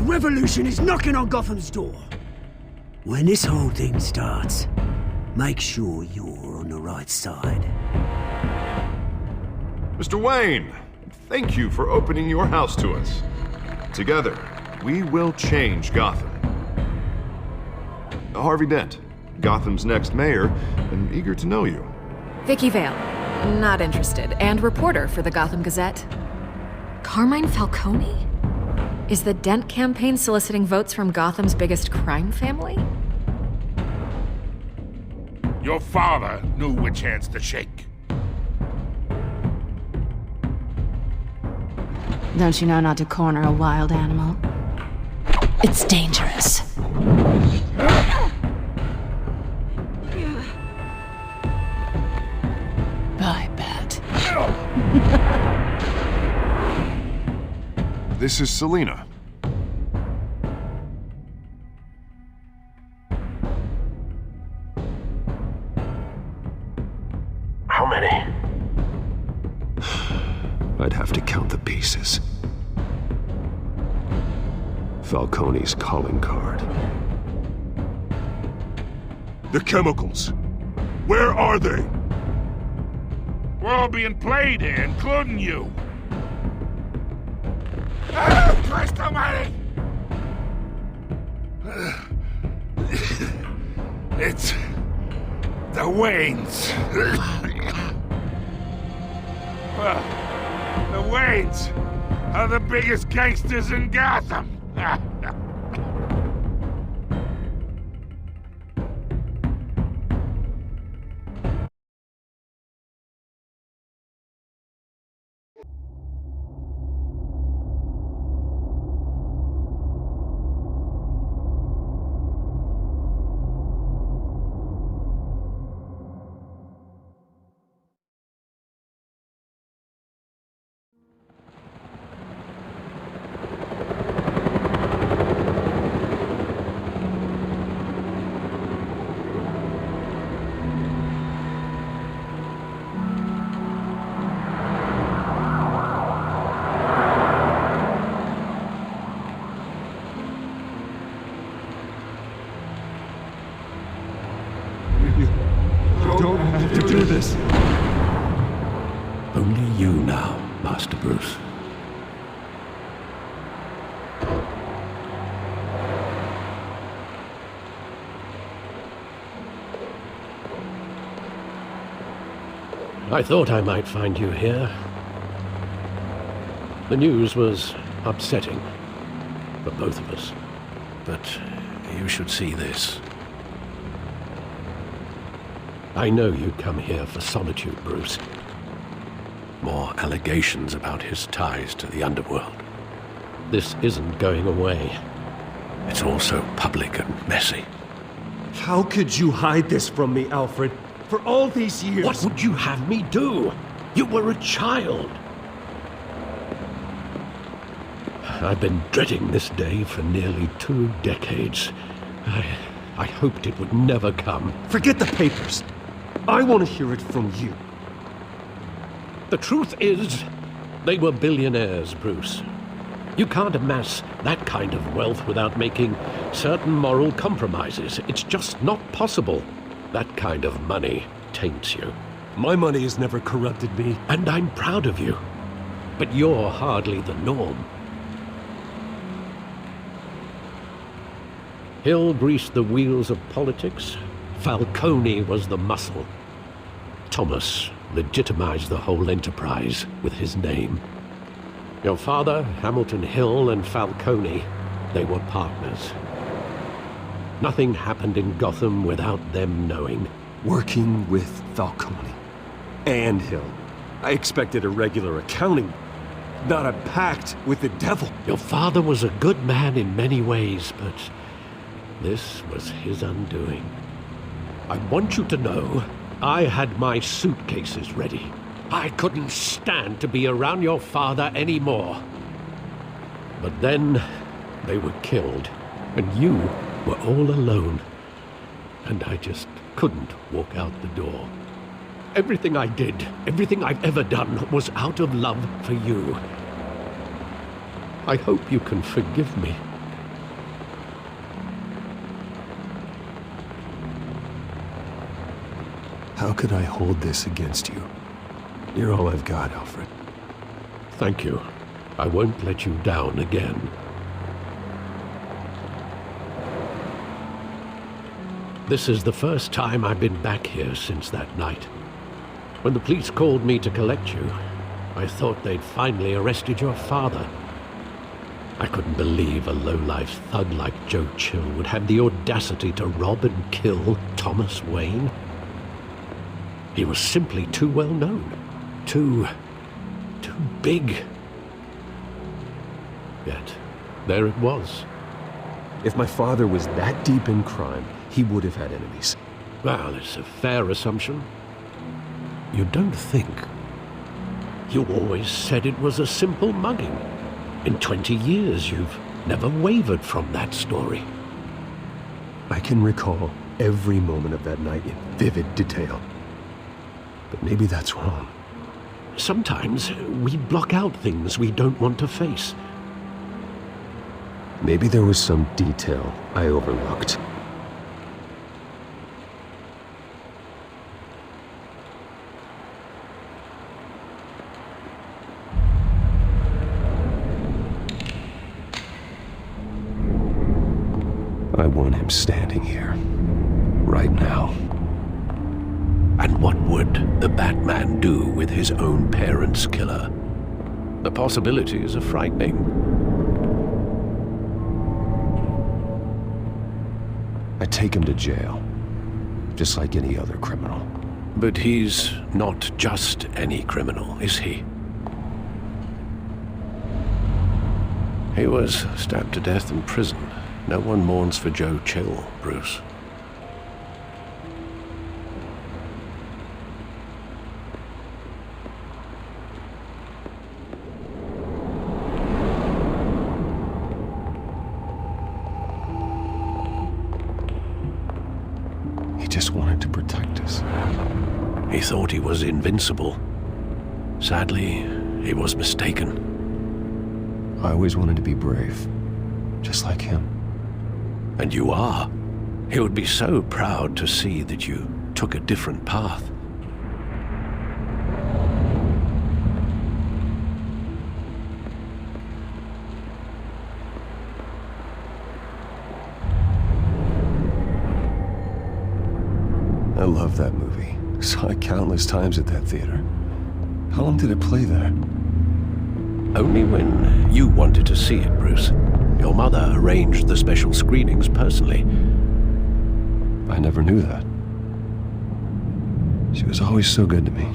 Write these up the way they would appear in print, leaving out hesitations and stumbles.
revolution is knocking on Gotham's door. When this whole thing starts, make sure you're on the right side. Mr. Wayne, thank you for opening your house to us. Together, we will change Gotham. Harvey Dent, Gotham's next mayor, and eager to know you. Vicky Vale, not interested, and reporter for the Gotham Gazette. Carmine Falcone? Is the Dent campaign soliciting votes from Gotham's biggest crime family? Your father knew which hands to shake. Don't you know not to corner a wild animal? It's dangerous. Bye, Bat. This is Selina. How many? I'd have to count the pieces. Falcone's calling card. The chemicals. Where are they? We're all being played here, including you. Ah, Christ almighty! It's the Waynes. The Waynes are the biggest gangsters in Gotham. Don't have to do this. Only you now, Master Bruce. I thought I might find you here. The news was upsetting for both of us. But you should see this. I know you come here for solitude, Bruce. More allegations about his ties to the underworld. This isn't going away. It's all so public and messy. How could you hide this from me, Alfred? For all these years... What would you have me do? You were a child. I've been dreading this day for nearly 2 decades. I hoped it would never come. Forget the papers. I want to hear it from you. The truth is, they were billionaires, Bruce. You can't amass that kind of wealth without making certain moral compromises. It's just not possible. That kind of money taints you. My money has never corrupted me. And I'm proud of you. But you're hardly the norm. Hill greased the wheels of politics. Falcone was the muscle. Thomas legitimized the whole enterprise with his name. Your father, Hamilton Hill, and Falcone, they were partners. Nothing happened in Gotham without them knowing. Working with Falcone and Hill. I expected a regular accounting, not a pact with the devil. Your father was a good man in many ways, but this was his undoing. I want you to know, I had my suitcases ready. I couldn't stand to be around your father anymore. But then, they were killed, and you were all alone. And I just couldn't walk out the door. Everything I did, everything I've ever done, was out of love for you. I hope you can forgive me. How could I hold this against you? You're all I've got, Alfred. Thank you. I won't let you down again. This is the first time I've been back here since that night. When the police called me to collect you, I thought they'd finally arrested your father. I couldn't believe a low-life thug like Joe Chill would have the audacity to rob and kill Thomas Wayne. He was simply too well known. Too big. Yet, there it was. If my father was that deep in crime, he would have had enemies. Well, it's a fair assumption. You don't think? You always said it was a simple mugging. In 20 years, you've never wavered from that story. I can recall every moment of that night in vivid detail. But maybe that's wrong. Sometimes we block out things we don't want to face. Maybe there was some detail I overlooked. I want him standing here, right now. And what would the Batman do with his own parents' killer? The possibilities are frightening. I take him to jail, just like any other criminal. But he's not just any criminal, is he? He was stabbed to death in prison. No one mourns for Joe Chill, Bruce. He just wanted to protect us. He thought he was invincible. Sadly, he was mistaken. I always wanted to be brave, just like him. And you are. He would be so proud to see that you took a different path. I love that movie. Saw it countless times at that theater. How long did it play there? Only when you wanted to see it, Bruce. Your mother arranged the special screenings personally. I never knew that. She was always so good to me.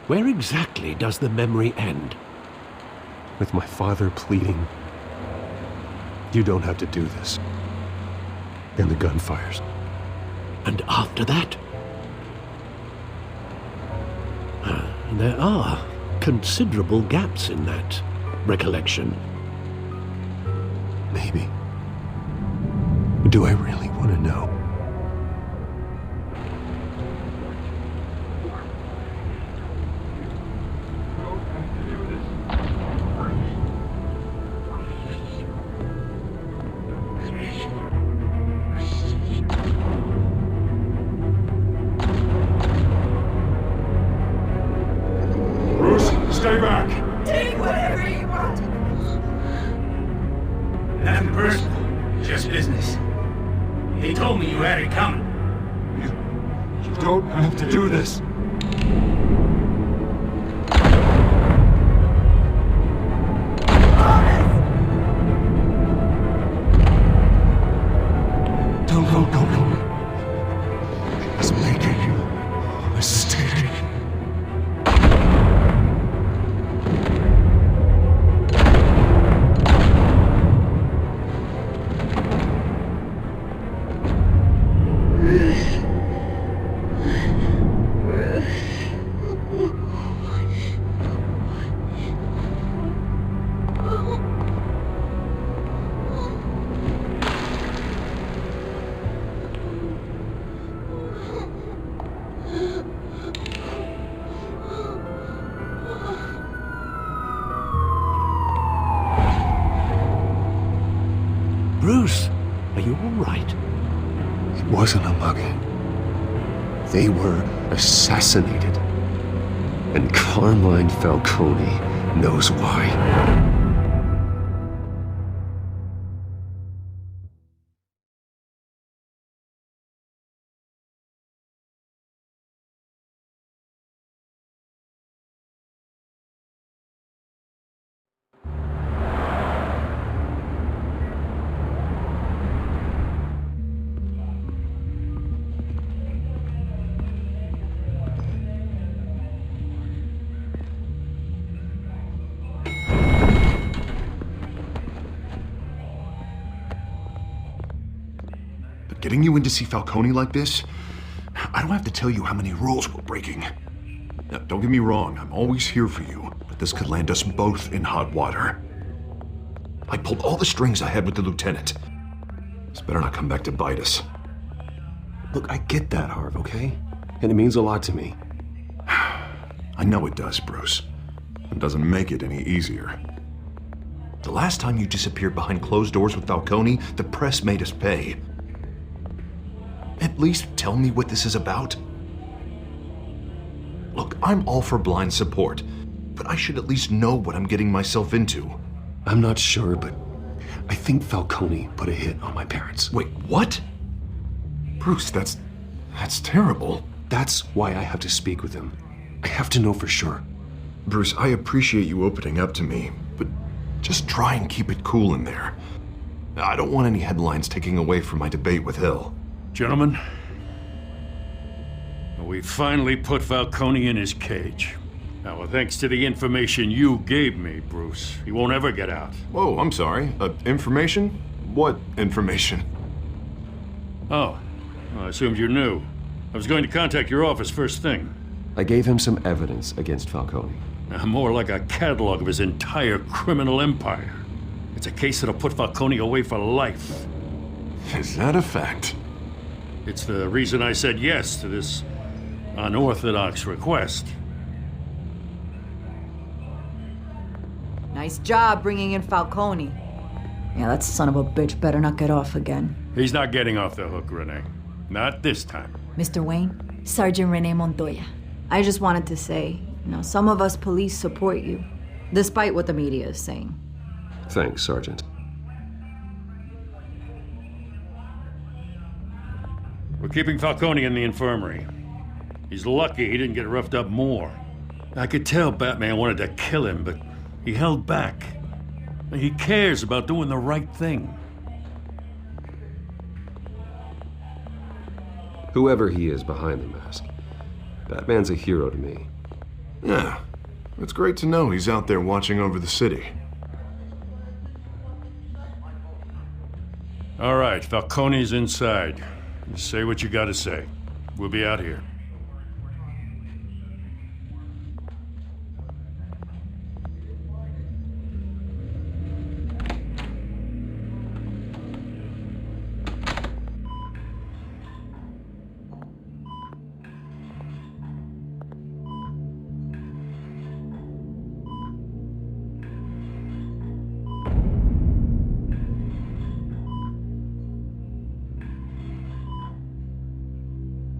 Where exactly does the memory end? With my father pleading, "You don't have to do this." And the gun fires. And after that? There are considerable gaps in that recollection. Maybe. Do I really want to know? Stay back! Take whatever you want. Nothing personal, just business. He told me you had it coming. You don't have to do this. Don't go. He's making a mistake. Bruce, are you all right? It wasn't a mugging. They were assassinated. And Carmine Falcone knows why. Getting you in to see Falcone like this? I don't have to tell you how many rules we're breaking. Now, don't get me wrong, I'm always here for you, but this could land us both in hot water. I pulled all the strings I had with the lieutenant. This better not come back to bite us. Look, I get that, Harv, okay? And it means a lot to me. I know it does, Bruce. It doesn't make it any easier. The last time you disappeared behind closed doors with Falcone, the press made us pay. At least tell me what this is about. Look, I'm all for blind support, but I should at least know what I'm getting myself into. I'm not sure, but I think Falcone put a hit on my parents. Wait, what? Bruce, that's terrible. That's why I have to speak with him. I have to know for sure. Bruce, I appreciate you opening up to me, but just try and keep it cool in there. I don't want any headlines taking away from my debate with Hill. Gentlemen, we finally put Falcone in his cage. Now, well, thanks to the information you gave me, Bruce, he won't ever get out. Whoa, I'm sorry. Information? What information? Oh, well, I assumed you knew. I was going to contact your office first thing. I gave him some evidence against Falcone. More like a catalog of his entire criminal empire. It's a case that'll put Falcone away for life. Is that a fact? It's the reason I said yes to this unorthodox request. Nice job bringing in Falcone. Yeah, that son of a bitch better not get off again. He's not getting off the hook, Renee. Not this time. Mr. Wayne, Sergeant Renee Montoya. I just wanted to say, some of us police support you, despite what the media is saying. Thanks, Sergeant. We're keeping Falcone in the infirmary. He's lucky he didn't get roughed up more. I could tell Batman wanted to kill him, but he held back. He cares about doing the right thing. Whoever he is behind the mask, Batman's a hero to me. Yeah, it's great to know he's out there watching over the city. All right, Falcone's inside. Just say what you gotta say. We'll be out here.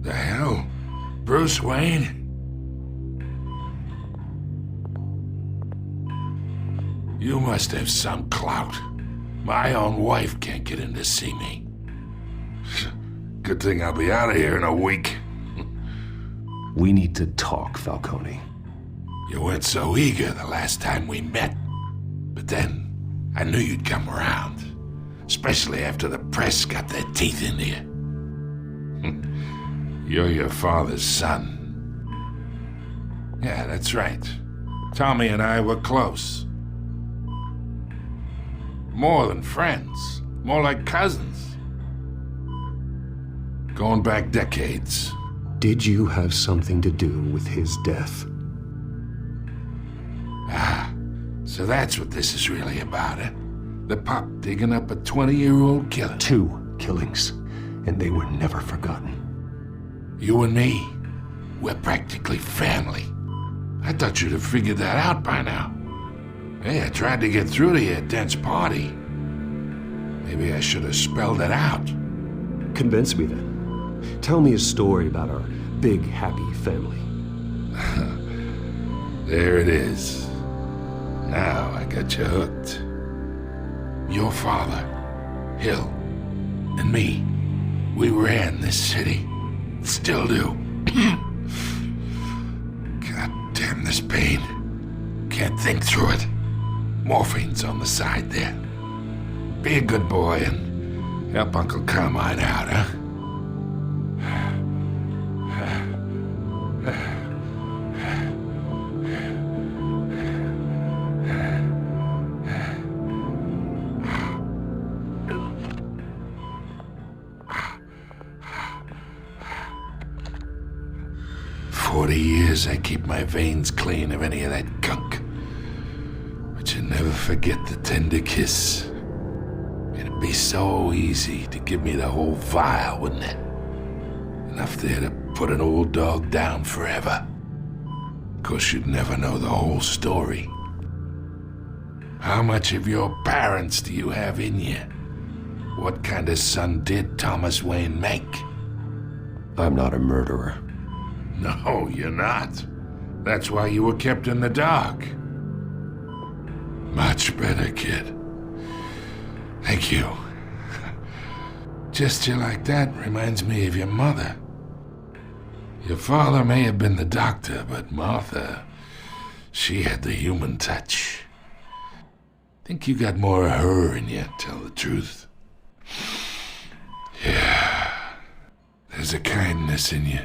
The hell? Bruce Wayne? You must have some clout. My own wife can't get in to see me. Good thing I'll be out of here in a week. We need to talk, Falcone. You weren't so eager the last time we met. But then, I knew you'd come around. Especially after the press got their teeth into you. You're your father's son. Yeah, that's right. Tommy and I were close. More than friends. More like cousins. Going back decades. Did you have something to do with his death? Ah, so that's what this is really about, eh? The pup digging up a 20-year-old killer. 2 killings, and they were never forgotten. You and me, we're practically family. I thought you'd have figured that out by now. Hey, I tried to get through to you at Dent's party. Maybe I should have spelled it out. Convince me then. Tell me a story about our big, happy family. There it is. Now I got you hooked. Your father, Hill, and me, we ran this city. Still do. God damn this pain. Can't think through it. Morphine's on the side there. Be a good boy and help Uncle Carmine out, huh? 40 years I keep my veins clean of any of that gunk. But you never forget the tender kiss. It'd be so easy to give me the whole vial, wouldn't it? Enough there to put an old dog down forever. Of course, you'd never know the whole story. How much of your parents do you have in you? What kind of son did Thomas Wayne make? I'm not a murderer. No, you're not. That's why you were kept in the dark. Much better, kid. Thank you. Gesture like that reminds me of your mother. Your father may have been the doctor, but Martha, she had the human touch. Think you got more of her in you, tell the truth. Yeah. There's a kindness in you.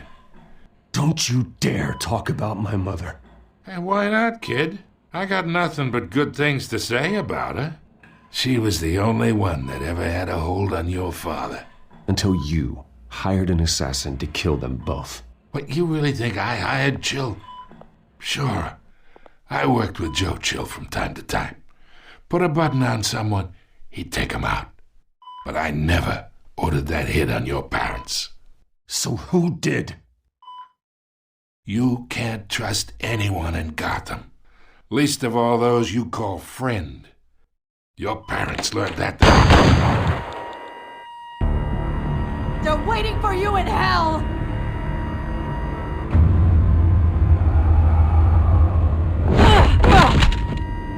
Don't you dare talk about my mother. Hey, why not, kid? I got nothing but good things to say about her. She was the only one that ever had a hold on your father. Until you hired an assassin to kill them both. What, you really think I hired Chill? Sure. I worked with Joe Chill from time to time. Put a button on someone, he'd take him out. But I never ordered that hit on your parents. So who did? You can't trust anyone in Gotham. Least of all those you call friend. Your parents learned that. They're waiting for you in hell!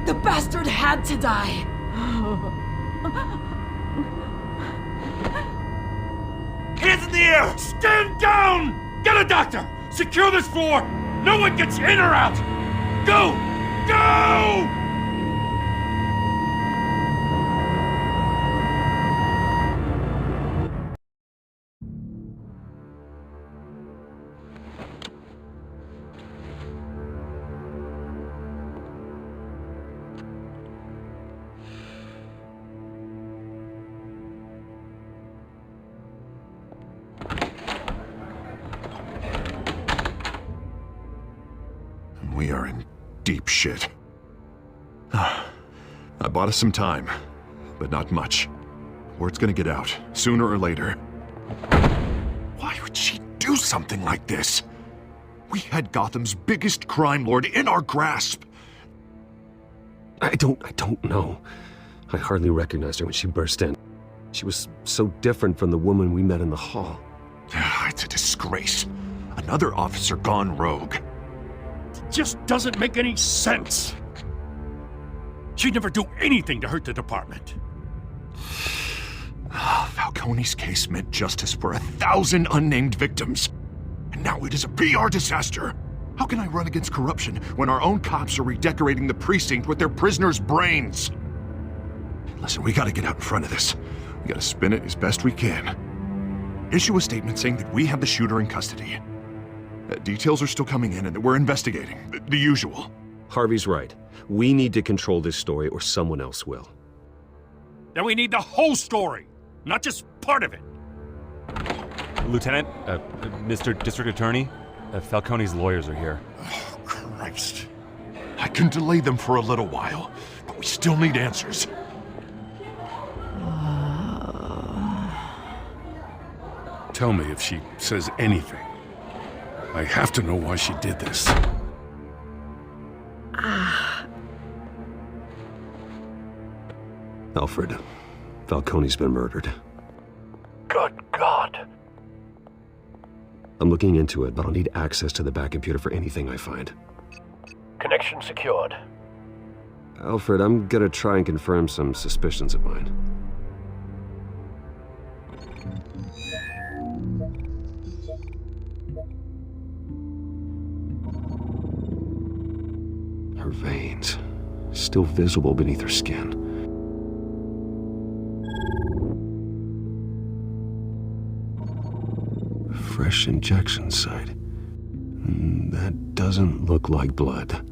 The bastard had to die! Hands in the air! Stand down! Get a doctor! Secure this floor! No one gets in or out! Go! Go! We are in deep shit. I bought us some time, but not much. Word's gonna get out, sooner or later. Why would she do something like this? We had Gotham's biggest crime lord in our grasp. I don't know. I hardly recognized her when she burst in. She was so different from the woman we met in the hall. It's a disgrace. Another officer gone rogue. Just doesn't make any sense. She'd never do anything to hurt the department. Falcone's case meant justice for 1,000 unnamed victims. And now it is a PR disaster. How can I run against corruption when our own cops are redecorating the precinct with their prisoners' brains? Listen, we gotta get out in front of this. We gotta spin it as best we can. Issue a statement saying that we have the shooter in custody. Details are still coming in and that we're investigating. The usual. Harvey's right. We need to control this story or someone else will. Then we need the whole story, not just part of it. Lieutenant, Mr. District Attorney, Falcone's lawyers are here. Oh, Christ. I can delay them for a little while, but we still need answers. Tell me if she says anything. I have to know why she did this. Alfred, Falcone's been murdered. Good God. I'm looking into it, but I'll need access to the back computer for anything I find. Connection secured. Alfred, I'm gonna try and confirm some suspicions of mine. Her veins, still visible beneath her skin. Fresh injection site. That doesn't look like blood.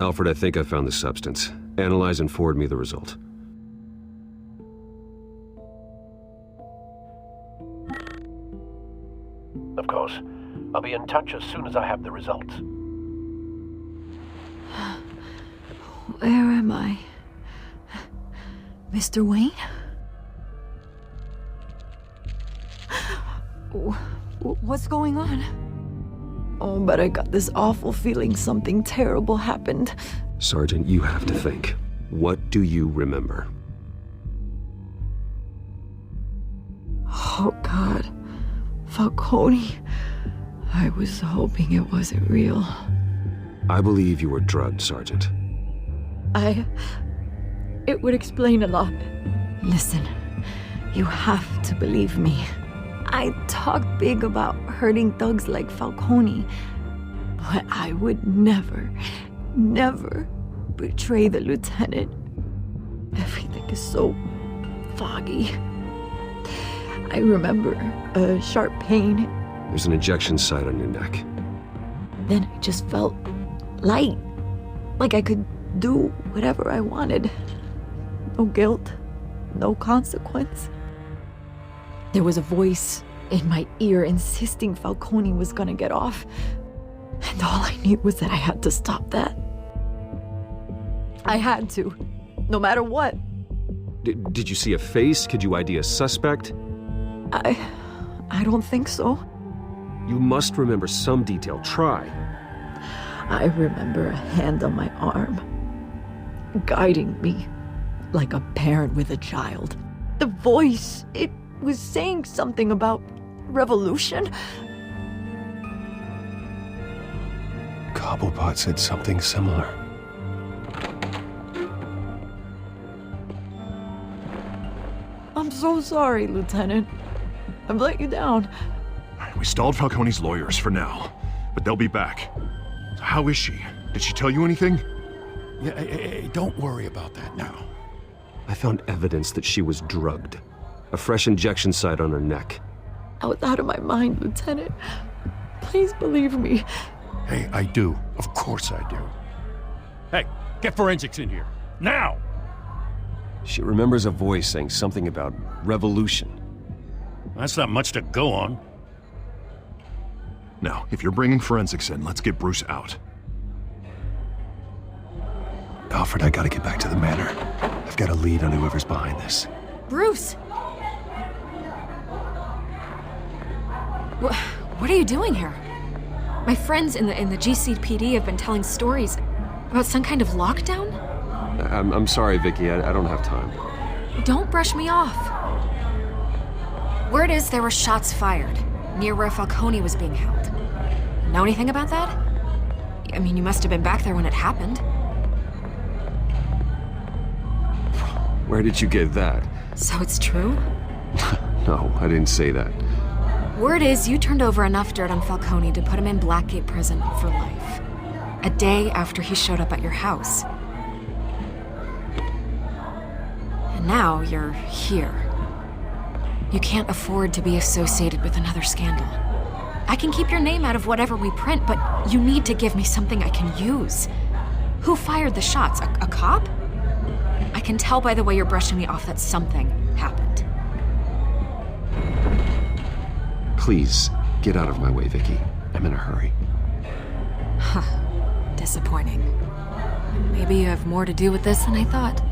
Alfred, I think I found the substance. Analyze and forward me the result. Of course. I'll be in touch as soon as I have the results. Where am I? Mr. Wayne? What's going on? Oh, but I got this awful feeling something terrible happened. Sergeant, you have to think. What do you remember? Oh, God. Falcone. I was hoping it wasn't real. I believe you were drugged, Sergeant. It would explain a lot. Listen, you have to believe me. I talk big about hurting thugs like Falcone, but I would never betray the lieutenant. Everything is so foggy. I remember a sharp pain. There's an injection site on your neck. Then I just felt light, like I could do whatever I wanted. No guilt, no consequence. There was a voice in my ear insisting Falcone was gonna get off. And all I knew was that I had to stop that. I had to, no matter what. Did you see a face? Could you ID a suspect? I don't think so. You must remember some detail. Try. I remember a hand on my arm, guiding me like a parent with a child. The voice, it was saying something about revolution. Cobblepot said something similar. I'm so sorry, Lieutenant. I've let you down. We stalled Falcone's lawyers for now, but they'll be back. So how is she? Did she tell you anything? Yeah, hey, don't worry about that now. I found evidence that she was drugged. A fresh injection site on her neck. I was out of my mind, Lieutenant. Please believe me. Hey, I do. Of course I do. Hey, get forensics in here. Now! She remembers a voice saying something about revolution. That's not much to go on. Now, if you're bringing forensics in, let's get Bruce out. Alfred, I gotta get back to the manor. I've got a lead on whoever's behind this. Bruce! What are you doing here? My friends in the GCPD have been telling stories about some kind of lockdown? I'm sorry, Vicky. I don't have time. Don't brush me off. Word is there were shots fired near where Falcone was being held. Know anything about that? I mean, you must have been back there when it happened. Where did you get that? So it's true? No, I didn't say that. Word is you turned over enough dirt on Falcone to put him in Blackgate Prison for life. A day after he showed up at your house. And now you're here. You can't afford to be associated with another scandal. I can keep your name out of whatever we print, but you need to give me something I can use. Who fired the shots? A cop? I can tell by the way you're brushing me off that something happened. Please, get out of my way, Vicky. I'm in a hurry. Huh. Disappointing. Maybe you have more to do with this than I thought.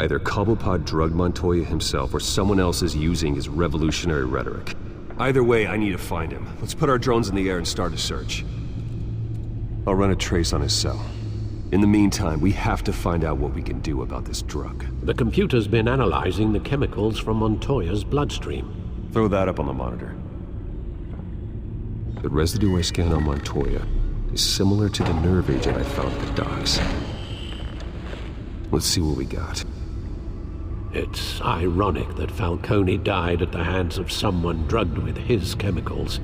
Either Cobblepot drugged Montoya himself, or someone else is using his revolutionary rhetoric. Either way, I need to find him. Let's put our drones in the air and start a search. I'll run a trace on his cell. In the meantime, we have to find out what we can do about this drug. The computer's been analyzing the chemicals from Montoya's bloodstream. Throw that up on the monitor. The residue I scanned on Montoya is similar to the nerve agent I found at the docks. Let's see what we got. It's ironic that Falcone died at the hands of someone drugged with his chemicals.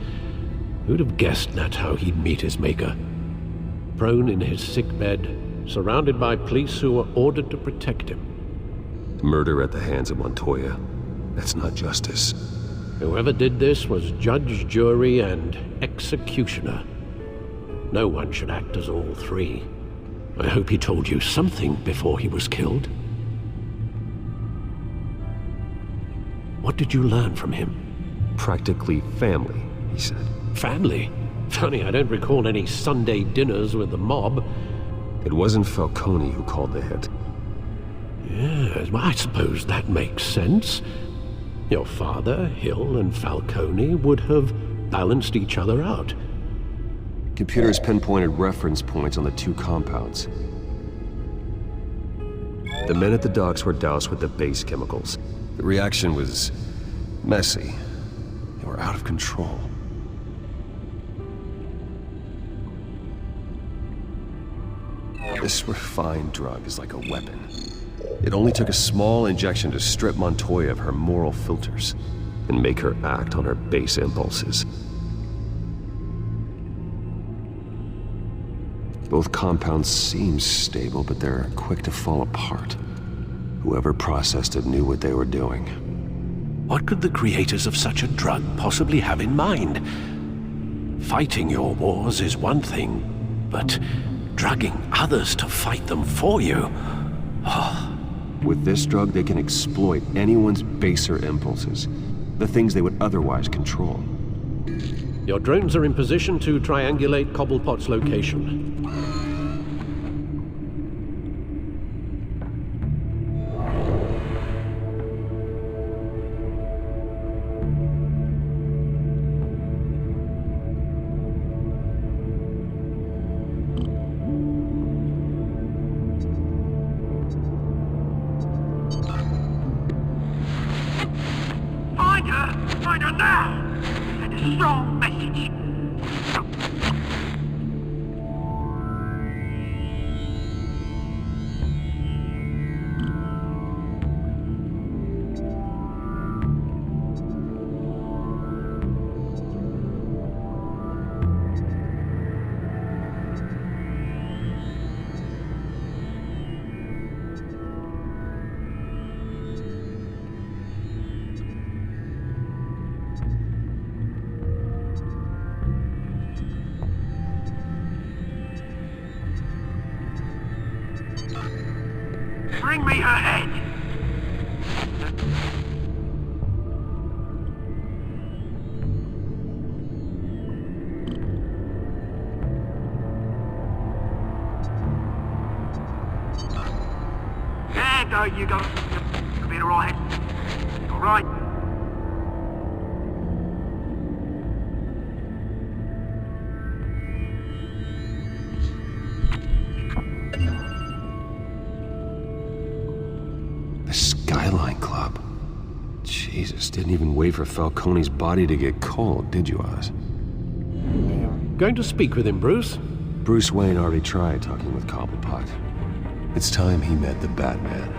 Who'd have guessed that's how he'd meet his maker? Prone in his sickbed, surrounded by police who were ordered to protect him. Murder at the hands of Montoya. That's not justice. Whoever did this was judge, jury, and executioner. No one should act as all three. I hope he told you something before he was killed. What did you learn from him? Practically family, he said. Family? Funny, I don't recall any Sunday dinners with the mob. It wasn't Falcone who called the hit. Yes, well, I suppose that makes sense. Your father, Hill, and Falcone would have balanced each other out. Computers pinpointed reference points on the two compounds. The men at the docks were doused with the base chemicals. The reaction was messy. They were out of control. This refined drug is like a weapon. It only took a small injection to strip Montoya of her moral filters and make her act on her base impulses. Both compounds seem stable, but they're quick to fall apart. Whoever processed it knew what they were doing. What could the creators of such a drug possibly have in mind? Fighting your wars is one thing, but drugging others to fight them for you? Oh. With this drug, they can exploit anyone's baser impulses, the things they would otherwise control. Your drones are in position to triangulate Cobblepot's location. Find her now! Send a strong message. Bring me her head! There you go. You'll be alright. Alright. Skyline Club. Jesus, didn't even wait for Falcone's body to get cold, did you, Oz? Going to speak with him, Bruce? Bruce Wayne already tried talking with Cobblepot. It's time he met the Batman.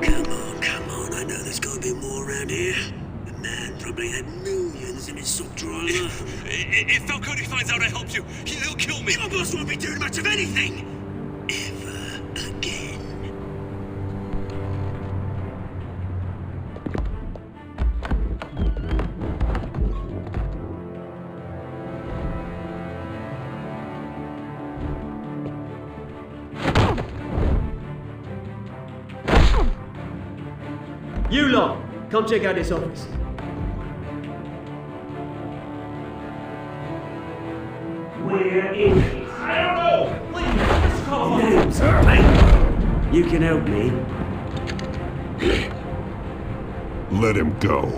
Come on, I know there's gotta be more around here. The man probably had millions in his sock drawer alone. If Falcone finds out I helped you, he'll kill me. Your boss won't be doing much of anything! Ever again. You lot, come check out this office. We're in it. I don't know! Please, just call Name's Batman. You can help me. Let him go.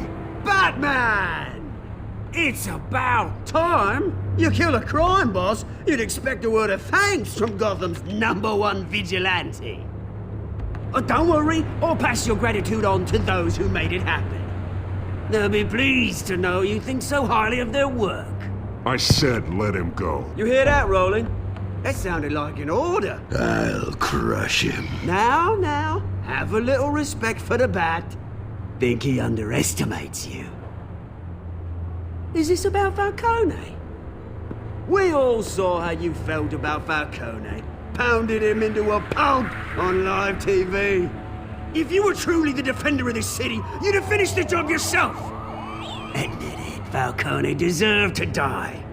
Batman! It's about time. You kill a crime boss, you'd expect a word of thanks from Gotham's #1 vigilante. Don't worry, I'll pass your gratitude on to those who made it happen. They'll be pleased to know you think so highly of their work. I said let him go. You hear that, Roland? That sounded like an order. I'll crush him. Now, have a little respect for the Bat. Think he underestimates you. Is this about Falcone? We all saw how you felt about Falcone. Pounded him into a pulp on live TV. If you were truly the defender of this city, you'd have finished the job yourself. Admit it, Falcone deserved to die.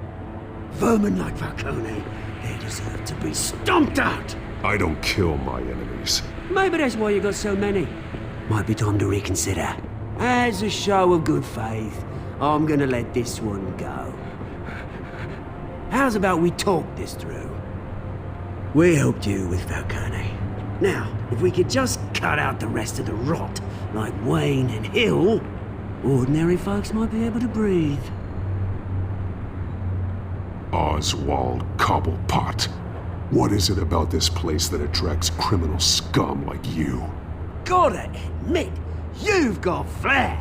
Vermin like Falcone, they deserve to be stomped out. I don't kill my enemies. Maybe that's why you got so many. Might be time to reconsider. As a show of good faith, I'm gonna let this one go. How's about we talk this through? We helped you with Falcone. Now, if we could just cut out the rest of the rot, like Wayne and Hill, ordinary folks might be able to breathe. Oswald Cobblepot. What is it about this place that attracts criminal scum like you? Gotta admit, you've got flair.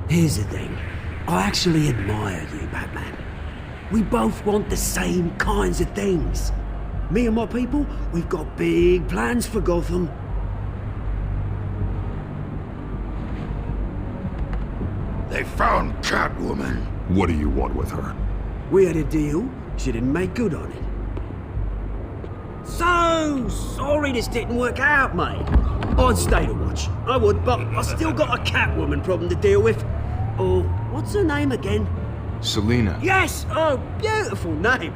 Here's the thing. I actually admire you, Batman. We both want the same kinds of things. Me and my people, we've got big plans for Gotham. They found Catwoman. What do you want with her? We had a deal, she didn't make good on it. So sorry this didn't work out, mate. I'd stay to watch, I would, but I still got a Catwoman problem to deal with. Oh, what's her name again? Selina. Yes! Oh, beautiful name.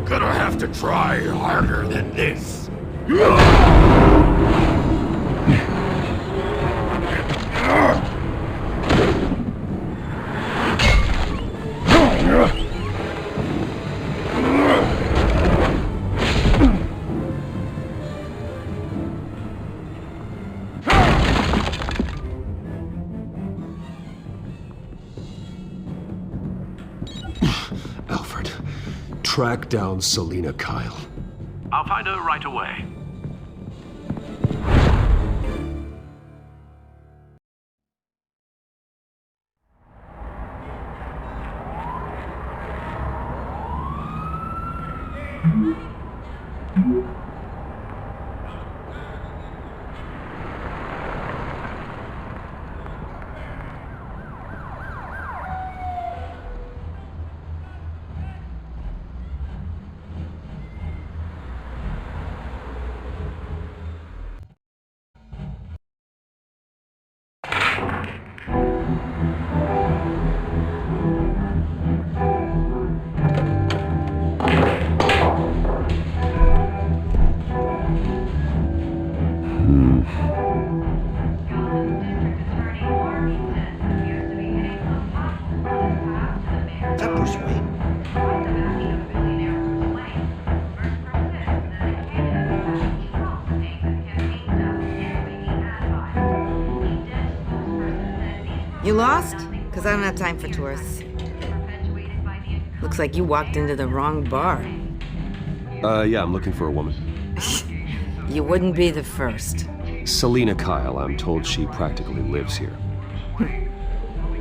Gonna have to try harder than this. Alfred, track down Selina Kyle. I'll find her right away. You lost? Because I don't have time for tourists. Looks like you walked into the wrong bar. Yeah, I'm looking for a woman. You wouldn't be the first. Selina Kyle, I'm told she practically lives here.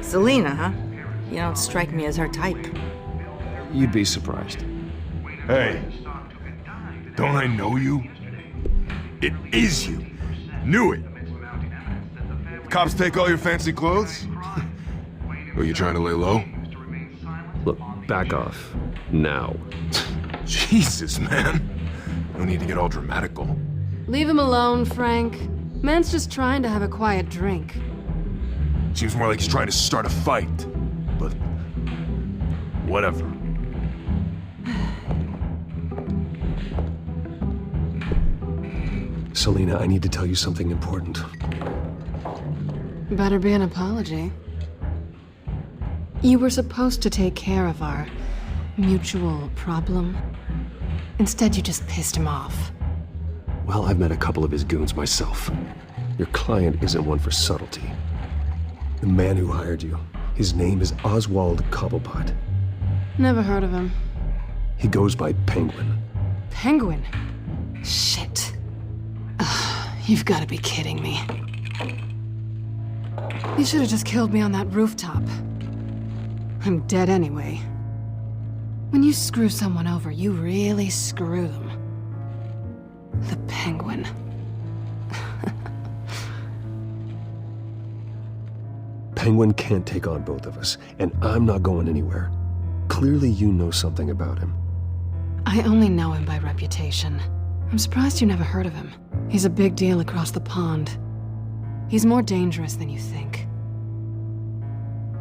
Selina, huh? You don't strike me as her type. You'd be surprised. Hey, don't I know you? It is you. Knew it. Cops take all your fancy clothes? Are you trying to lay low? Look, back off. Now. Jesus, man. No need to get all dramatical. Leave him alone, Frank. Man's just trying to have a quiet drink. Seems more like he's trying to start a fight. But... whatever. Selina, I need to tell you something important. Better be an apology. You were supposed to take care of our mutual problem. Instead, you just pissed him off. Well, I've met a couple of his goons myself. Your client isn't one for subtlety. The man who hired you, his name is Oswald Cobblepot. Never heard of him. He goes by Penguin. Penguin? Shit. Ugh, you've got to be kidding me. You should have just killed me on that rooftop. I'm dead anyway. When you screw someone over, you really screw them. The Penguin. Penguin can't take on both of us, and I'm not going anywhere. Clearly you know something about him. I only know him by reputation. I'm surprised you never heard of him. He's a big deal across the pond. He's more dangerous than you think.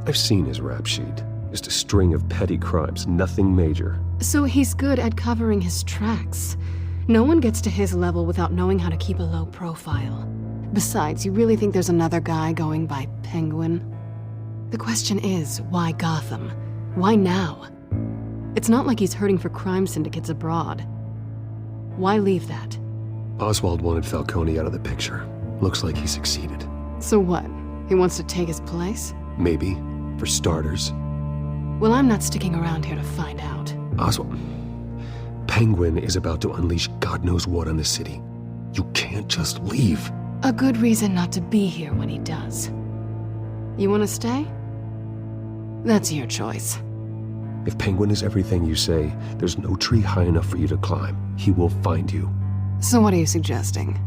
I've seen his rap sheet. Just a string of petty crimes, nothing major. So he's good at covering his tracks. No one gets to his level without knowing how to keep a low profile. Besides, you really think there's another guy going by Penguin? The question is, why Gotham? Why now? It's not like he's hurting for crime syndicates abroad. Why leave that? Oswald wanted Falcone out of the picture. Looks like he succeeded. So what? He wants to take his place? Maybe, for starters. Well, I'm not sticking around here to find out. Oswald, Penguin is about to unleash God knows what on the city. You can't just leave. A good reason not to be here when he does. You want to stay? That's your choice. If Penguin is everything you say, there's no tree high enough for you to climb. He will find you. So what are you suggesting?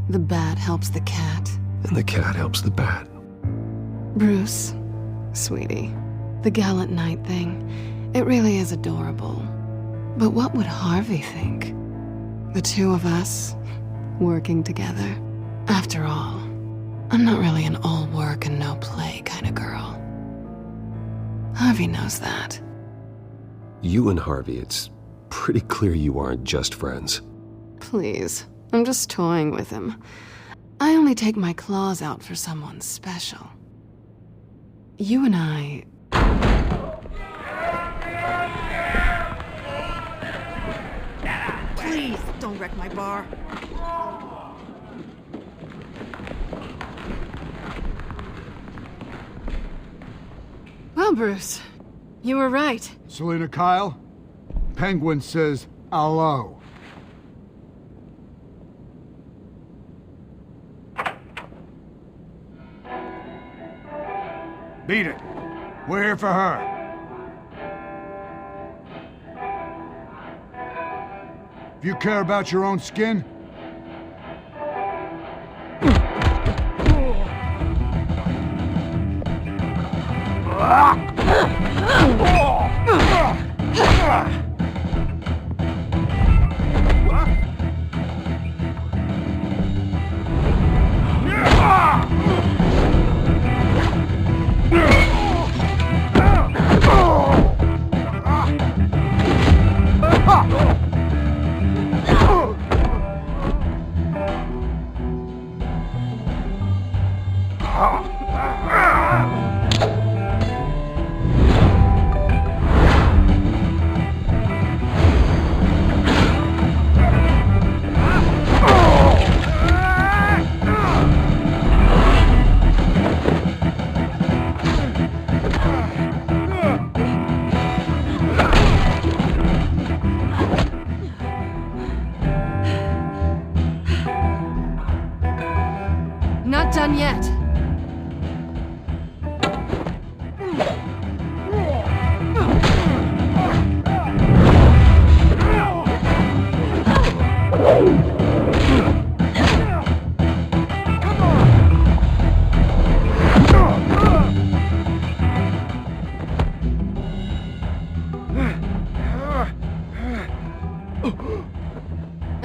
The bat helps the cat? And the cat helps the bat. Bruce, sweetie, the gallant knight thing, it really is adorable. But what would Harvey think? The two of us, working together? After all, I'm not really an all work and no play kind of girl. Harvey knows that. You and Harvey, it's pretty clear you aren't just friends. Please, I'm just toying with him. I only take my claws out for someone special. You and I... Please, don't wreck my bar. Well, Bruce, you were right. Selina Kyle, Penguin says hello. Beat it. We're here for her. If you care about your own skin, Not done yet.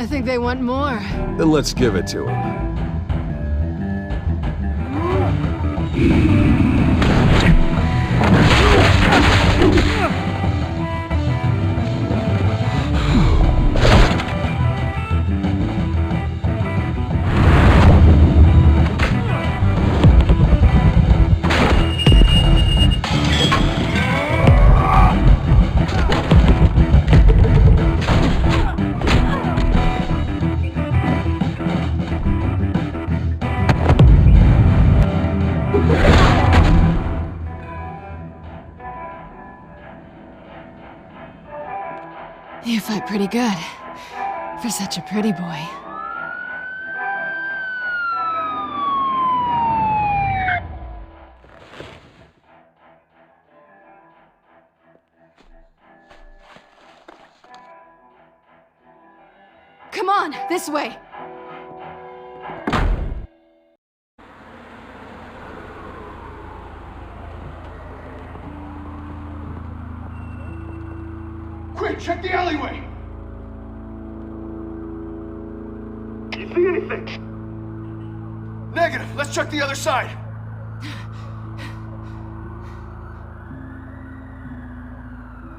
I think they want more. Then let's give it to him. You fight pretty good. For such a pretty boy. Come on, this way! Quick, check the alleyway! Do you see anything? Negative. Let's check the other side.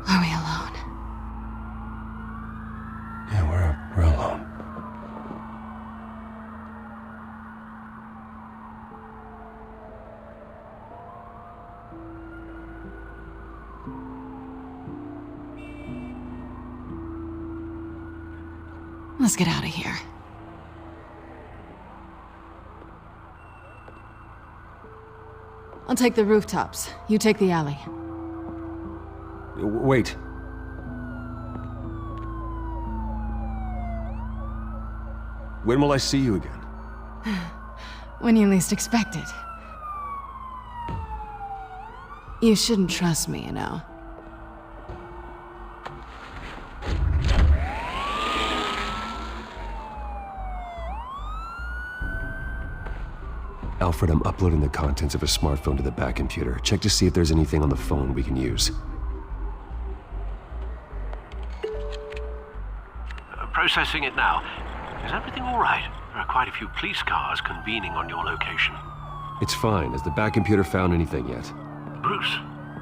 Are we alone? Yeah, we're alone. Let's get out of here. I'll take the rooftops. You take the alley. Wait. When will I see you again? When you least expect it. You shouldn't trust me, you know. Alfred, I'm uploading the contents of a smartphone to the back computer. Check to see if there's anything on the phone we can use. Processing it now. Is everything all right? There are quite a few police cars convening on your location. It's fine. Has the back computer found anything yet? Bruce,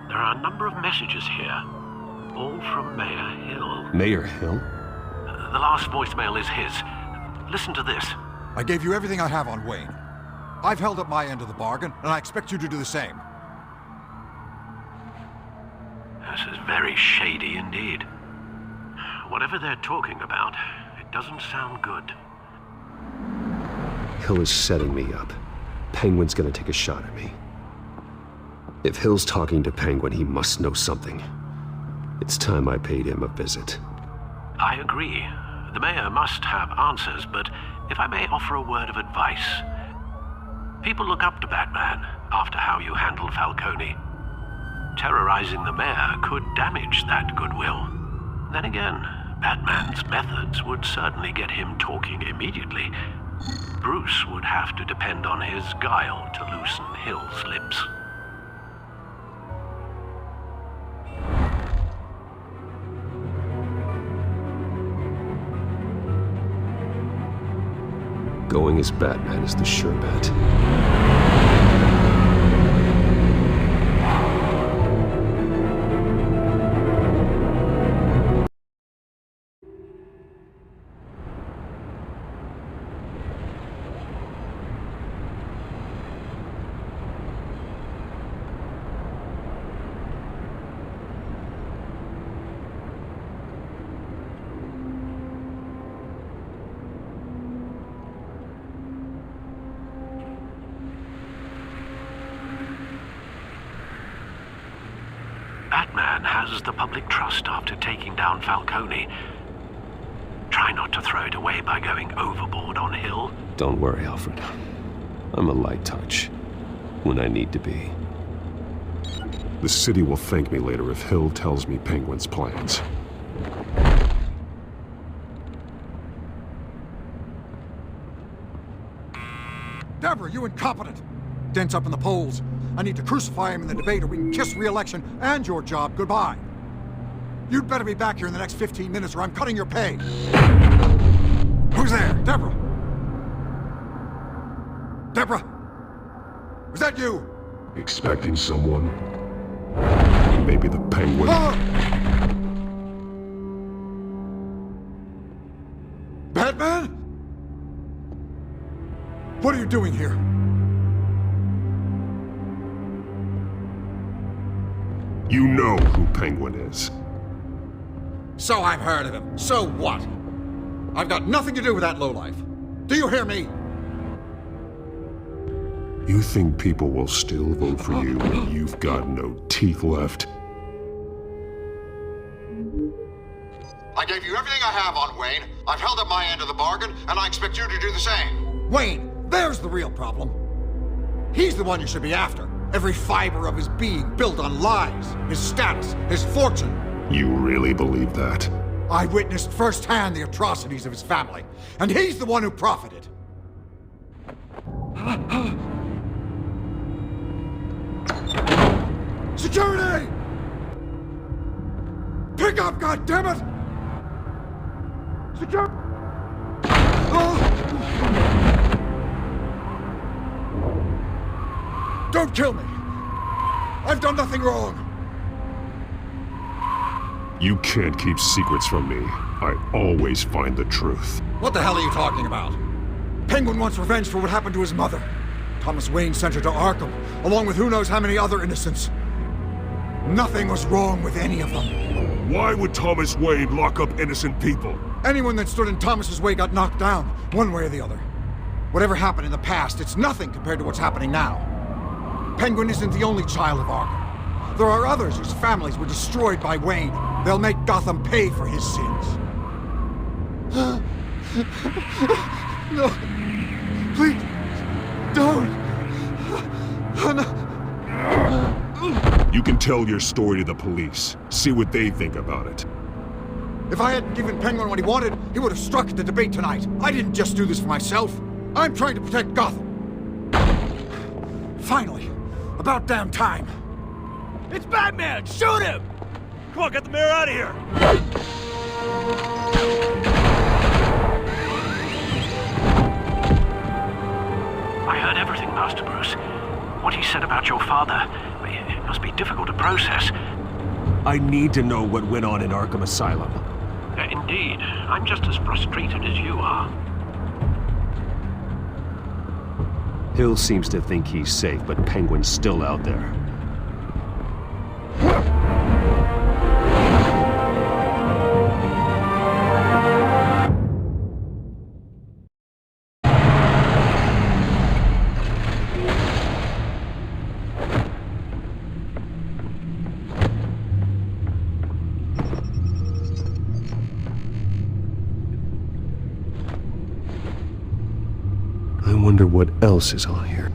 there are a number of messages here. All from Mayor Hill. Mayor Hill? The last voicemail is his. Listen to this. I gave you everything I have on Wayne. I've held up my end of the bargain, and I expect you to do the same. This is very shady indeed. Whatever they're talking about, it doesn't sound good. Hill is setting me up. Penguin's gonna take a shot at me. If Hill's talking to Penguin, he must know something. It's time I paid him a visit. I agree. The mayor must have answers, but if I may offer a word of advice. People look up to Batman after how you handled Falcone. Terrorizing the mayor could damage that goodwill. Then again, Batman's methods would certainly get him talking immediately. Bruce would have to depend on his guile to loosen Hill's lips. Going as Batman is the sure bet. Batman has the public trust after taking down Falcone. Try not to throw it away by going overboard on Hill. Don't worry, Alfred. I'm a light touch when I need to be. The city will thank me later if Hill tells me Penguin's plans. Deborah, you incompetent! Dent's up in the polls. I need to crucify him in the debate or we can kiss re-election and your job goodbye. You'd better be back here in the next 15 minutes or I'm cutting your pay. Who's there? Deborah? Deborah? Was that you? Expecting someone? Maybe the Penguin. Batman? What are you doing here? You know who Penguin is. So I've heard of him. So what? I've got nothing to do with that lowlife. Do you hear me? You think people will still vote for you when you've got no teeth left? I gave you everything I have on Wayne. I've held up my end of the bargain, and I expect you to do the same. Wayne, there's the real problem. He's the one you should be after. Every fiber of his being built on lies, his status, his fortune. You really believe that? I witnessed firsthand the atrocities of his family, and he's the one who profited. Security! Pick up, goddammit! Security! Don't kill me! I've done nothing wrong! You can't keep secrets from me. I always find the truth. What the hell are you talking about? Penguin wants revenge for what happened to his mother. Thomas Wayne sent her to Arkham, along with who knows how many other innocents. Nothing was wrong with any of them. Why would Thomas Wayne lock up innocent people? Anyone that stood in Thomas's way got knocked down, one way or the other. Whatever happened in the past, it's nothing compared to what's happening now. Penguin isn't the only child of Arkham. There are others whose families were destroyed by Wayne. They'll make Gotham pay for his sins. No. Please. Don't. You can tell your story to the police. See what they think about it. If I hadn't given Penguin what he wanted, he would have struck at the debate tonight. I didn't just do this for myself. I'm trying to protect Gotham. Finally. About damn time. It's Batman! Shoot him! Come on, get the mayor out of here! I heard everything, Master Bruce. What he said about your father, it must be difficult to process. I need to know what went on in Arkham Asylum. Indeed. I'm just as frustrated as you are. Hill seems to think he's safe, but Penguin's still out there. I wonder what else is on here.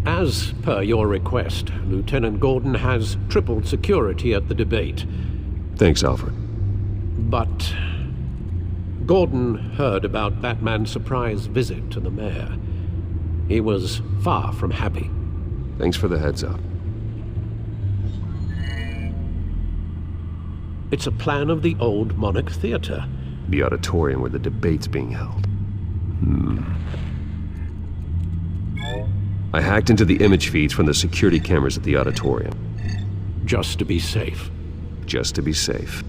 As per your request, Lieutenant Gordon has tripled security at the debate. Thanks, Alfred. But Gordon heard about Batman's surprise visit to the mayor. He was far from happy. Thanks for the heads up. It's a plan of the old Monarch Theater. The auditorium where the debate's being held. I hacked into the image feeds from the security cameras at the auditorium. Just to be safe. Just to be safe.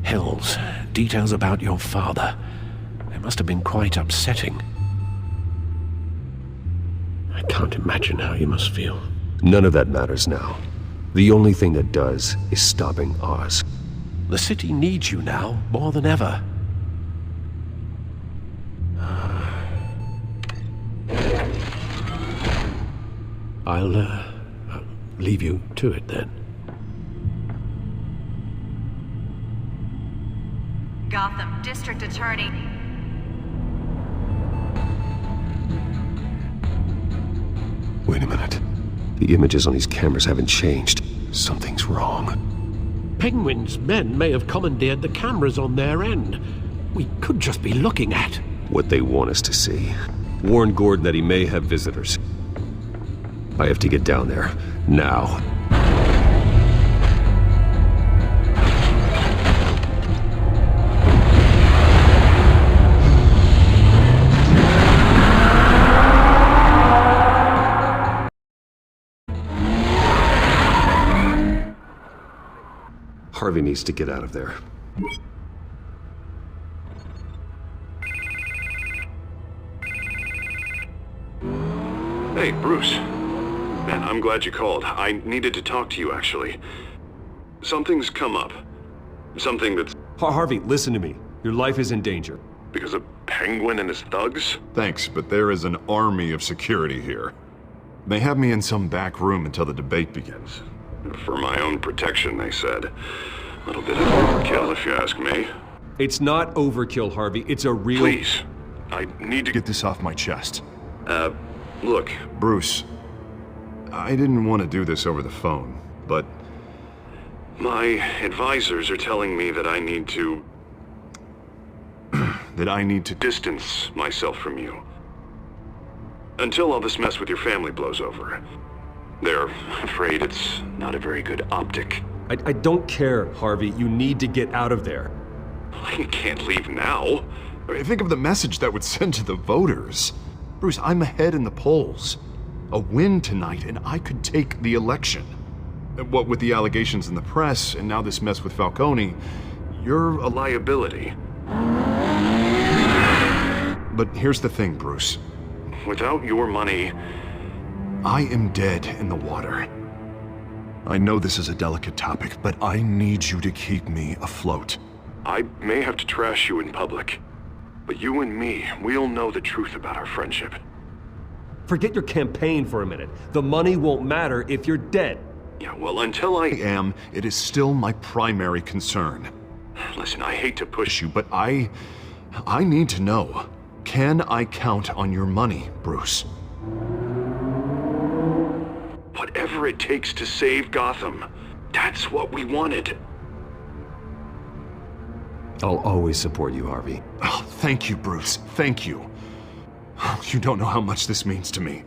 Hills, details about your father. They must have been quite upsetting. I can't imagine how you must feel. None of that matters now. The only thing that does is stopping Oz. The city needs you now, more than ever. I'll leave you to it then. Gotham District Attorney. Wait a minute. The images on these cameras haven't changed. Something's wrong. Penguin's men may have commandeered the cameras on their end. We could just be looking at what they want us to see. Warn Gordon that he may have visitors. I have to get down there, now. Harvey needs to get out of there. Hey, Bruce. Man, I'm glad you called. I needed to talk to you, actually. Something's come up. Something that's... Harvey, listen to me. Your life is in danger. Because of Penguin and his thugs? Thanks, but there is an army of security here. They have me in some back room until the debate begins. For my own protection, they said. A little bit of overkill, if you ask me. It's not overkill, Harvey. It's a real... Please. I need to get this off my chest. Look, Bruce. I didn't want to do this over the phone, but... my advisors are telling me that I need to... that I need to distance myself from you. Until all this mess with your family blows over. They're afraid it's not a very good optic. I don't care, Harvey. You need to get out of there. I can't leave now. Think of the message that would send to the voters. Bruce, I'm ahead in the polls. A win tonight, and I could take the election. What with the allegations in the press, and now this mess with Falcone, you're a liability. But here's the thing, Bruce. Without your money, I am dead in the water. I know this is a delicate topic, but I need you to keep me afloat. I may have to trash you in public, but you and me, we'll know the truth about our friendship. Forget your campaign for a minute. The money won't matter if you're dead. Yeah, well, until I am, it is still my primary concern. Listen, I hate to push you, but I need to know. Can I count on your money, Bruce? Whatever it takes to save Gotham, that's what we wanted. I'll always support you, Harvey. Oh, thank you, Bruce. Thank you. You don't know how much this means to me.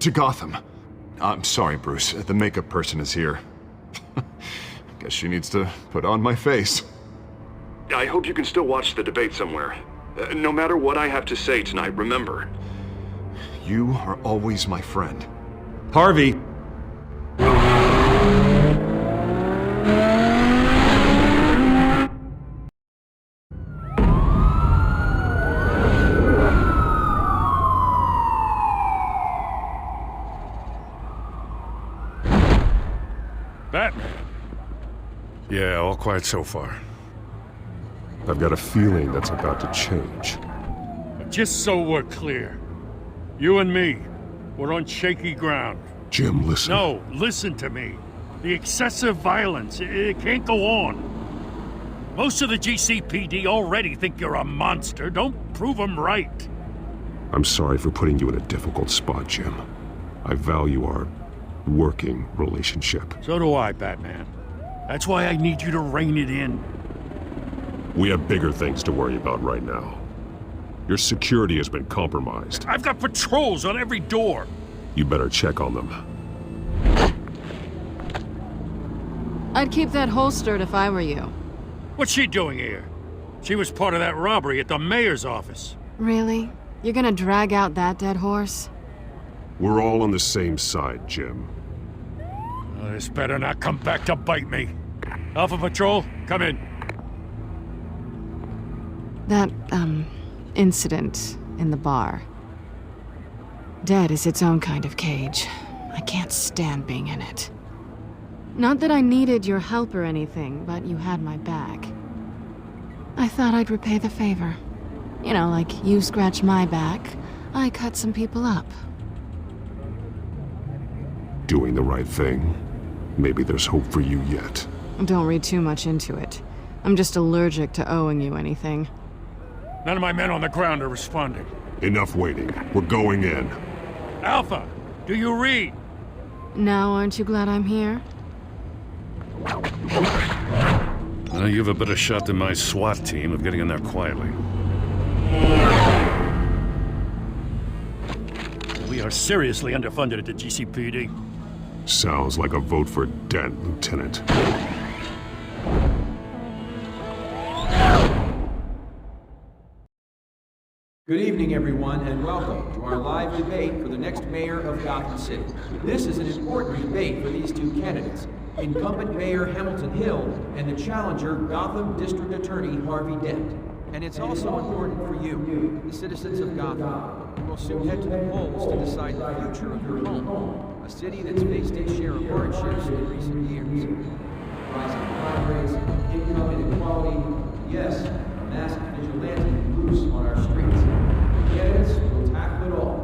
To Gotham. I'm sorry, Bruce. The makeup person is here. Guess she needs to put on my face. I hope you can still watch the debate somewhere. No matter what I have to say tonight, remember, you are always my friend. Harvey! Batman. Yeah, all quiet so far. I've got a feeling that's about to change. Just so we're clear, you and me, we're on shaky ground. Jim, listen. No, listen to me. The excessive violence, it can't go on. Most of the GCPD already think you're a monster. Don't prove them right. I'm sorry for putting you in a difficult spot, Jim. I value our working relationship. So do I, Batman. That's why I need you to rein it in. We have bigger things to worry about right now. Your security has been compromised. I've got patrols on every door. You better check on them. I'd keep that holstered if I were you. What's she doing here? She was part of that robbery at the mayor's office. Really? You're gonna drag out that dead horse? We're all on the same side, Jim. Oh, this better not come back to bite me. Alpha Patrol, come in. That, incident in the bar. Dead is its own kind of cage. I can't stand being in it. Not that I needed your help or anything, but you had my back. I thought I'd repay the favor. You know, like you scratch my back, I cut some people up. Doing the right thing. Maybe there's hope for you yet. Don't read too much into it. I'm just allergic to owing you anything. None of my men on the ground are responding. Enough waiting. We're going in. Alpha, do you read? Now aren't you glad I'm here? You have a better shot than my SWAT team of getting in there quietly. We are seriously underfunded at the GCPD. Sounds like a vote for Dent, Lieutenant. Good evening, everyone, and welcome to our live debate for the next mayor of Gotham City. This is an important debate for these two candidates. incumbent Mayor Hamilton Hill, and the challenger Gotham District Attorney Harvey Dent. And it's also important for you, the citizens of Gotham, who will soon head to the polls to decide the future of your home, a city that's faced its share of hardships in recent years. Rising crime rates, income inequality, yes, a masked vigilante loose on our streets. Candidates will tackle it all.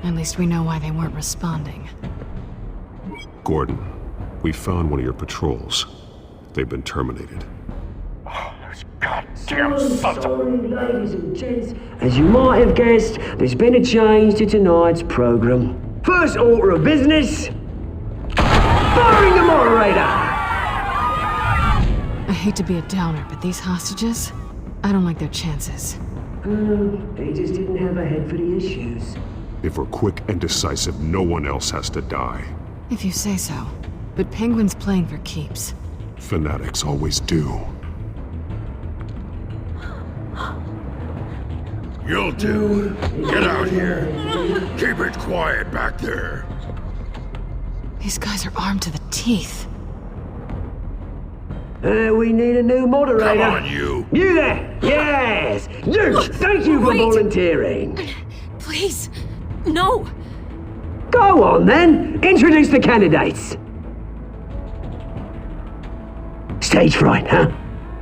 At least we know why they weren't responding. Gordon, we found one of your patrols. They've been terminated. Damn sorry, ladies and gents. As you might have guessed, there's been a change to tonight's program. First order of business, firing the moderator! I hate to be a downer, but these hostages, I don't like their chances. They just didn't have a head for the issues. If we're quick and decisive, no one else has to die. If you say so. But Penguin's playing for keeps. Fanatics always do. You'll do. Get out here. Keep it quiet back there. These guys are armed to the teeth. We need a new moderator. Come on, you. You there! Yes! You! Thank you for volunteering. Please, no. Go on then. Introduce the candidates. Stage fright, huh?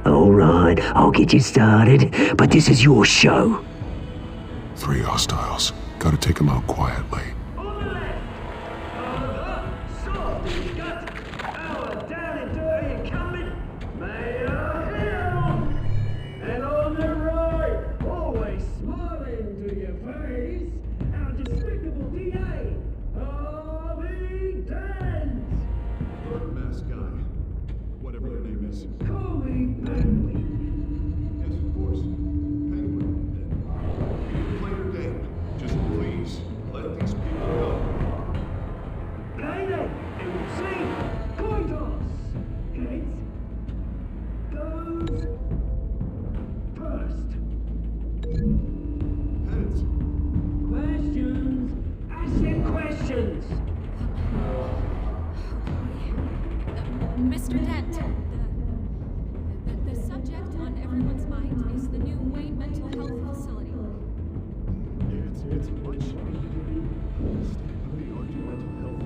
All right, I'll get you started, but this is your show. 3 hostiles. Gotta take them out quietly. Mr. Dent, the subject on everyone's mind is the new Wayne mental health facility. It's a much state-of-the-art mental health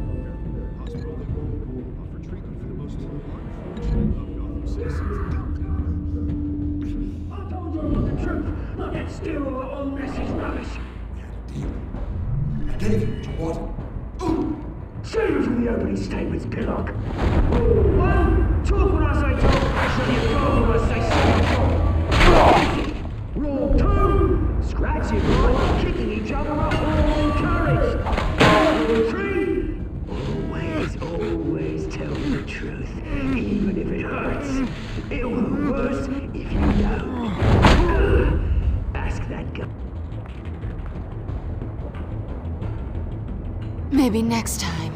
hospital that will offer treatment for the most unfortunate of Gotham citizens. I told you all the truth, not that steal all message rubbish. I gave you what you wanted. Save it from the opening statements, Pillock. Rule 1, talk when I say talk, action your goal when I say say. Rule 2, scratch your mind, kicking each other up, all encouraged. Rule 3, always tell the truth, even if it hurts. It'll hurt worse if you don't. Ask that guy. Maybe next time.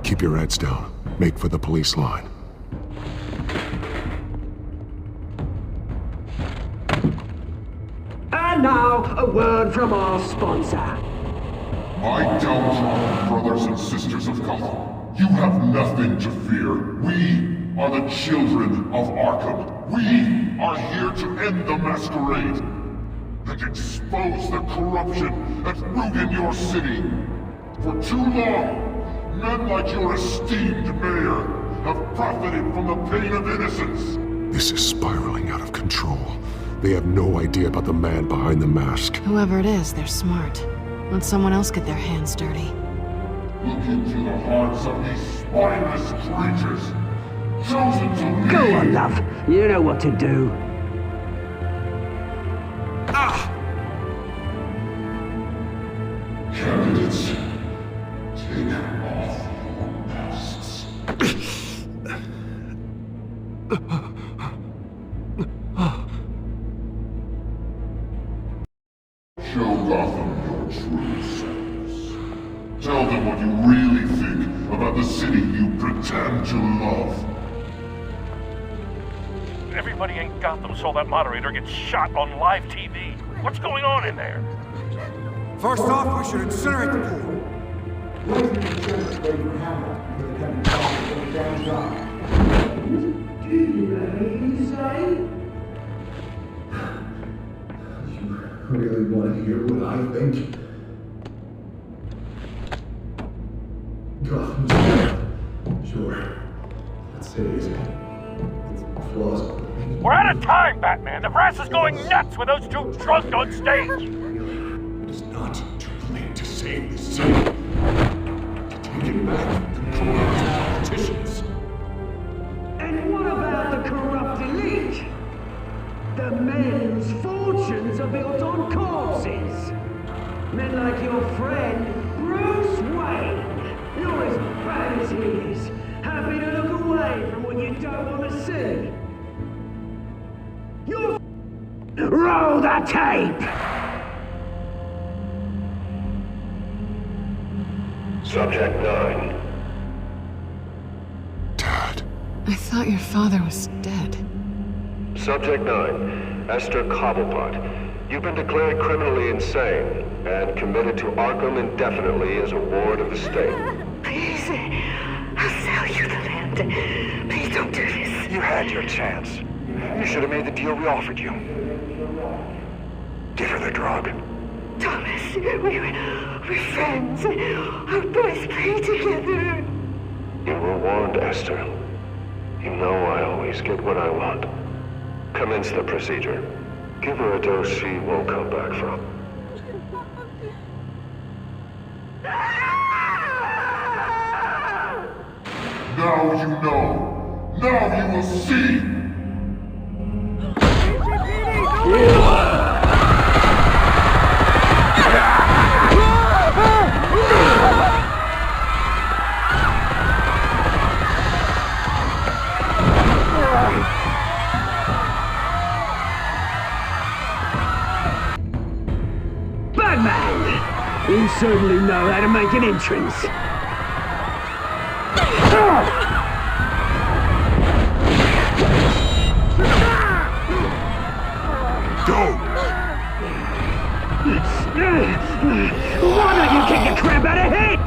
Keep your heads down. Make for the police line. And now, a word from our sponsor. My downtrodden brothers and sisters of Gotham, you have nothing to fear. We are the children of Arkham. We are here to end the masquerade and expose the corruption that's ruined your city. For too long, men like your esteemed mayor have profited from the pain of innocence. This is spiraling out of control. They have no idea about the man behind the mask. Whoever it is, they're smart. Let someone else get their hands dirty. Look into the hearts of these spineless creatures, chosen to lead. Go on, love. You know what to do. Candidates, take off. Show Gotham your true selves. Tell them what you really think about the city you pretend to love. Everybody in Gotham saw that moderator get shot on live TV. What's going on in there? First off, we should incinerate the pool. You really want to hear what I think? Gotham's bad. Sure. Let's say it's flaws. We're out of time, Batman! The brass is going nuts with those two drunk on stage! It is not too late to save the city. To take it back from the corrupt politicians. And what about the corrupt elite? The men whose fortunes are built on corpses. Men like your friend, Bruce Wayne. You're as bad as he is. Happy to look away from what you don't want to see. You're... Roll the tape! Subject 9. I thought your father was dead. Subject 9, Esther Cobblepot. You've been declared criminally insane and committed to Arkham indefinitely as a ward of the state. Please, I'll sell you the land. Please don't do this. You had your chance. You should have made the deal we offered you. Give her the drug. Thomas, we're friends. Our boys play together. You were warned, Esther. You know I always get what I want. Commence the procedure. Give her a dose she won't come back from. Now you know. Now you will see. Batman! You certainly know how to make an entrance. Go! Why don't you kick the crap out of Head?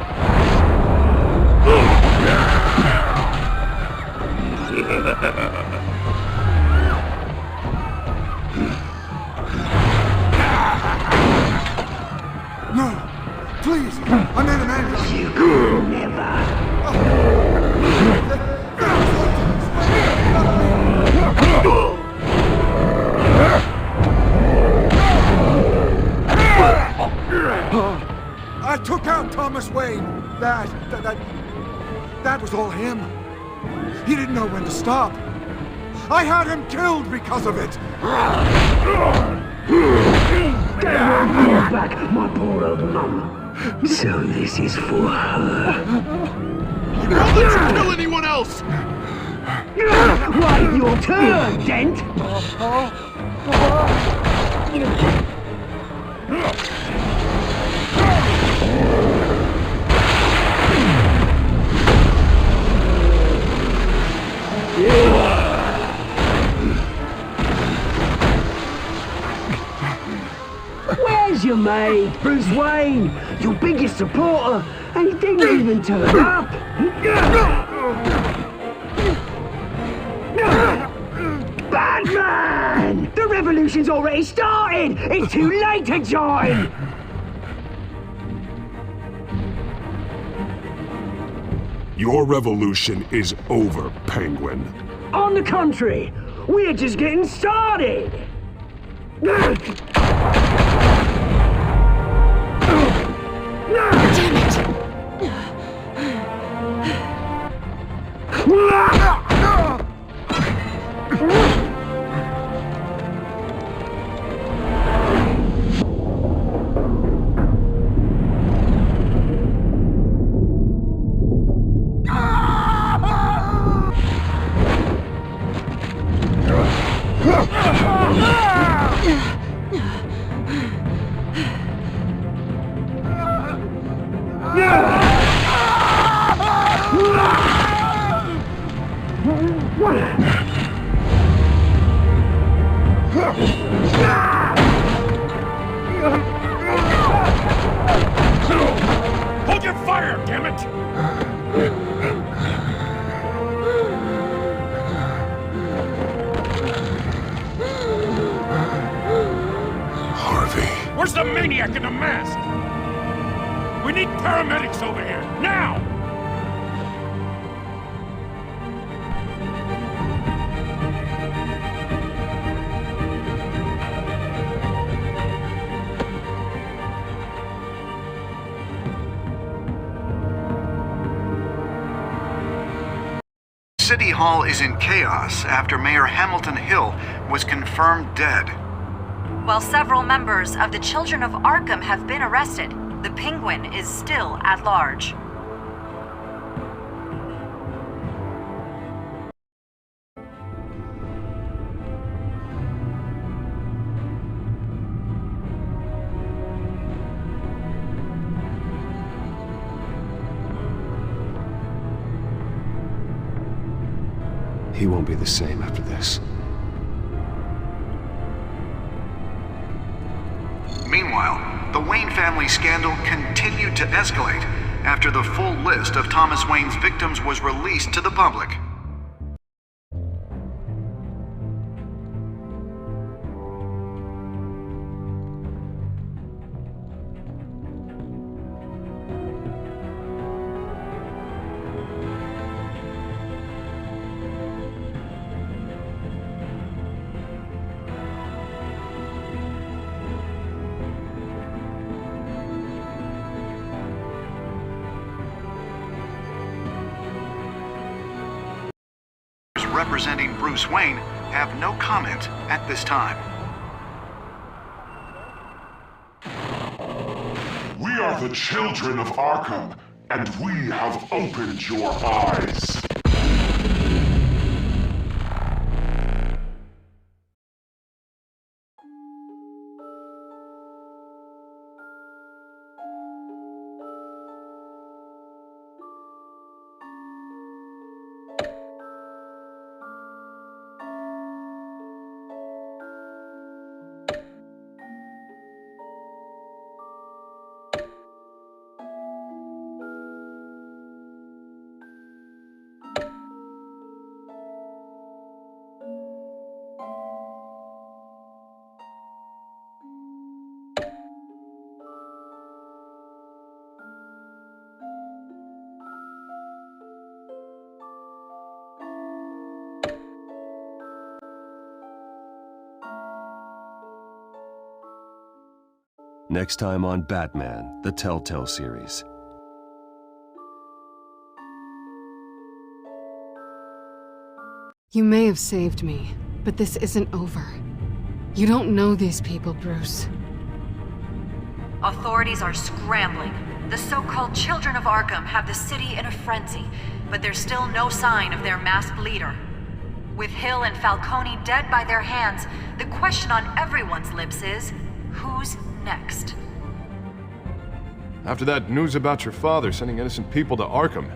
No! Please! I'm in an ambulance! You could never! I took out Thomas Wayne. That was all him. He didn't know when to stop. I had him killed because of it. They won't bring back my poor old mum. So this is for her. You won't let you kill anyone else! Right, your turn, Dent! Where's your mate, Bruce Wayne? Your biggest supporter, and he didn't even turn up! Batman! The revolution's already started! It's too late to join! Your revolution is over, Penguin. On the contrary, we're just getting started! Where's the maniac in the mask? We need paramedics over here, now! City Hall is in chaos after Mayor Hamilton Hill was confirmed dead. While several members of the Children of Arkham have been arrested, the Penguin is still at large. He won't be the same after this. Meanwhile, the Wayne family scandal continued to escalate after the full list of Thomas Wayne's victims was released to the public. Representing Bruce Wayne have no comment at this time. We are the children of Arkham, and we have opened your eyes. Next time on Batman, the Telltale Series. You may have saved me, but this isn't over. You don't know these people, Bruce. Authorities are scrambling. The so-called Children of Arkham have the city in a frenzy, but there's still no sign of their masked leader. With Hill and Falcone dead by their hands, the question on everyone's lips is, who's next? After that news about your father sending innocent people to Arkham,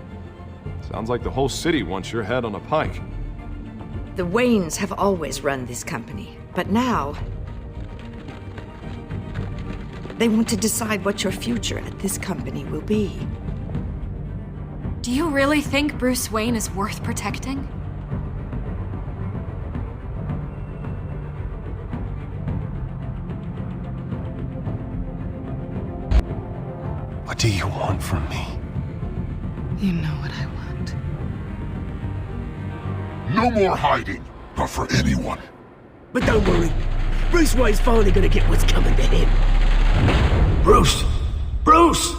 sounds like the whole city wants your head on a pike. The Waynes have always run this company, but now they want to decide what your future at this company will be. Do you really think Bruce Wayne is worth protecting? What do you want from me? You know what I want. No more hiding, not for anyone. But don't worry, Bruce Wayne's finally gonna get what's coming to him. Bruce! Bruce!